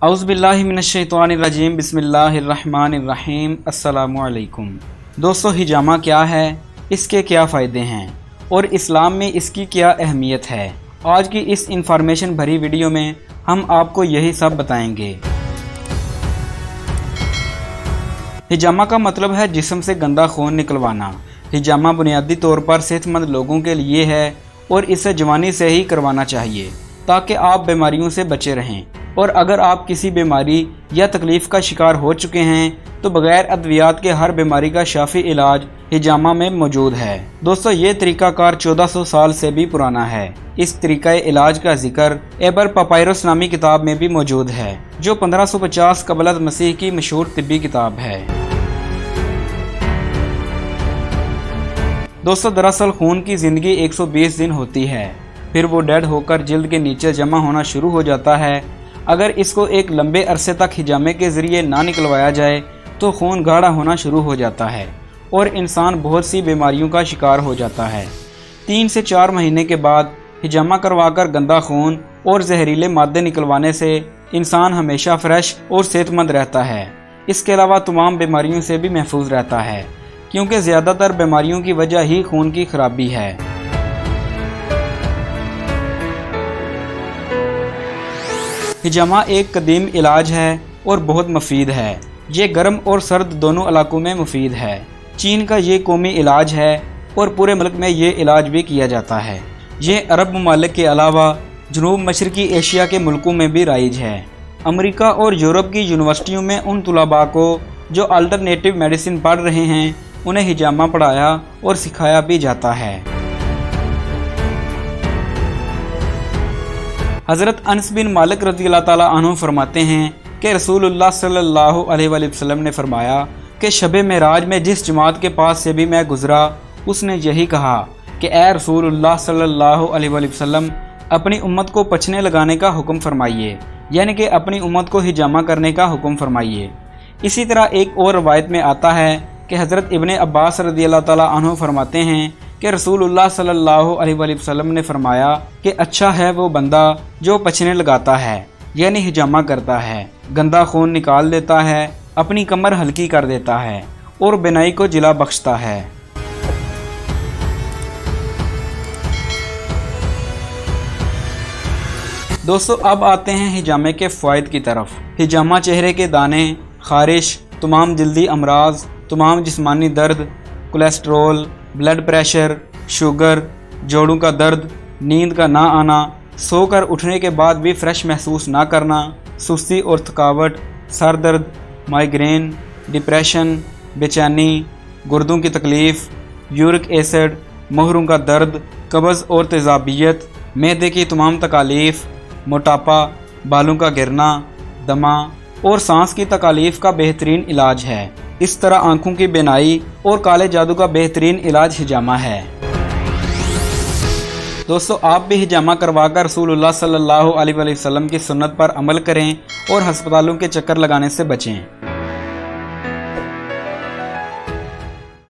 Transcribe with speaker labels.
Speaker 1: औज़ुबिल्लाहिमिनश्शैतानिर्रजीम बिस्मिल्लाहिर्रहमानिर्रहीम अस्सलामुअलैकुम। दोस्तों, हिजामा क्या है, इसके क्या फ़ायदे हैं और इस्लाम में इसकी क्या अहमियत है, आज की इस इंफॉर्मेशन भरी वीडियो में हम आपको यही सब बताएंगे। हिजामा का मतलब है जिस्म से गंदा खून निकलवाना। हिजामा बुनियादी तौर पर सेहतमंद लोगों के लिए है और इसे जवानी से ही करवाना चाहिए ताकि आप बीमारियों से बचे रहें। और अगर आप किसी बीमारी या तकलीफ़ का शिकार हो चुके हैं तो बगैर अद्वियात के हर बीमारी का शाफी इलाज हिजामा में मौजूद है। दोस्तों, ये तरीकाकार 1400 साल से भी पुराना है। इस तरीका इलाज का जिक्र एबर पापायरस नामी किताब में भी मौजूद है, जो 1550 क़ब्ल मसीह की मशहूर तिब्बी किताब है। दोस्तों, दरअसल खून की ज़िंदगी 120 दिन होती है, फिर वो डेड होकर जिल्द के नीचे जमा होना शुरू हो जाता है। अगर इसको एक लंबे अरसे तक हिजामे के ज़रिए ना निकलवाया जाए तो खून गाढ़ा होना शुरू हो जाता है और इंसान बहुत सी बीमारियों का शिकार हो जाता है। 3 से 4 महीने के बाद हिजामा करवाकर गंदा खून और जहरीले मादे निकलवाने से इंसान हमेशा फ्रेश और सेहतमंद रहता है। इसके अलावा तमाम बीमारियों से भी महफूज रहता है, क्योंकि ज़्यादातर बीमारियों की वजह ही खून की खराबी है। हिजामा एक कदीम इलाज है और बहुत मुफीद है। ये गर्म और सर्द दोनों इलाकों में मुफीद है। चीन का ये कौमी इलाज है और पूरे मुल्क में ये इलाज भी किया जाता है। ये अरब ममालिक के अलावा जनूब मशरकी एशिया के मुल्कों में भी राइज है। अमेरिका और यूरोप की यूनिवर्सिटियों में उन तुलबा को जो अल्टरनेटिव मेडिसिन पढ़ रहे हैं उन्हें हिजामा पढ़ाया और सिखाया भी जाता है। हज़रत अनस बिन मालिक रज़ियल्लाहु ताला अन्हु फरमाते हैं कि रसूलुल्लाह सल्लल्लाहु अलैहि वसल्लम ने फरमाया कि शब मेराज में जिस जमात के पास से भी मैं गुज़रा उसने यही कहा कि ए रसूलुल्लाह सल्लल्लाहु अलैहि वसल्लम, अपनी उम्मत को पछने लगाने का हुक्म फरमाइए, यानी कि अपनी उम्मत को हिजामा करने का हुक्म फरमाइए। इसी तरह एक और रवायत में आता है कि हज़रत इब्ने अब्बास रज़ियल्लाहु ताला अन्हु फरमाते हैं कि रसूलुल्लाह सल्लल्लाहु अलैहि वसल्लम ने फरमाया कि अच्छा है वो बंदा जो पछने लगाता है, यानी हिजामा करता है, गंदा खून निकाल देता है, अपनी कमर हल्की कर देता है और बिनाई को जिला बख्शता है। दोस्तों, अब आते हैं हिजामे के फ़ायदे की तरफ। हिजामा चेहरे के दाने, खारिश, तमाम जल्दी अमराज, तमाम जिस्मानी दर्द, कोलेस्ट्रोल, ब्लड प्रेशर, शुगर, जोड़ों का दर्द, नींद का ना आना, सोकर उठने के बाद भी फ्रेश महसूस ना करना, सुस्ती और थकावट, सर दर्द, माइग्रेन, डिप्रेशन, बेचैनी, गुर्दों की तकलीफ़, यूरिक एसिड, मोहरों का दर्द, कब्ज़ और तेज़ाबियत, मैदे की तमाम तकालीफ़, मोटापा, बालों का गिरना, दमा और सांस की तकालीफ़ का बेहतरीन इलाज है। इस तरह आँखों की बिनाई और काले जादू का बेहतरीन इलाज हिजामा है। दोस्तों, आप भी हिजामा करवाकर रसूलुल्लाह सल्लल्लाहु अलैहि वसल्लम की सुन्नत पर अमल करें और हस्पतालों के चक्कर लगाने से बचें।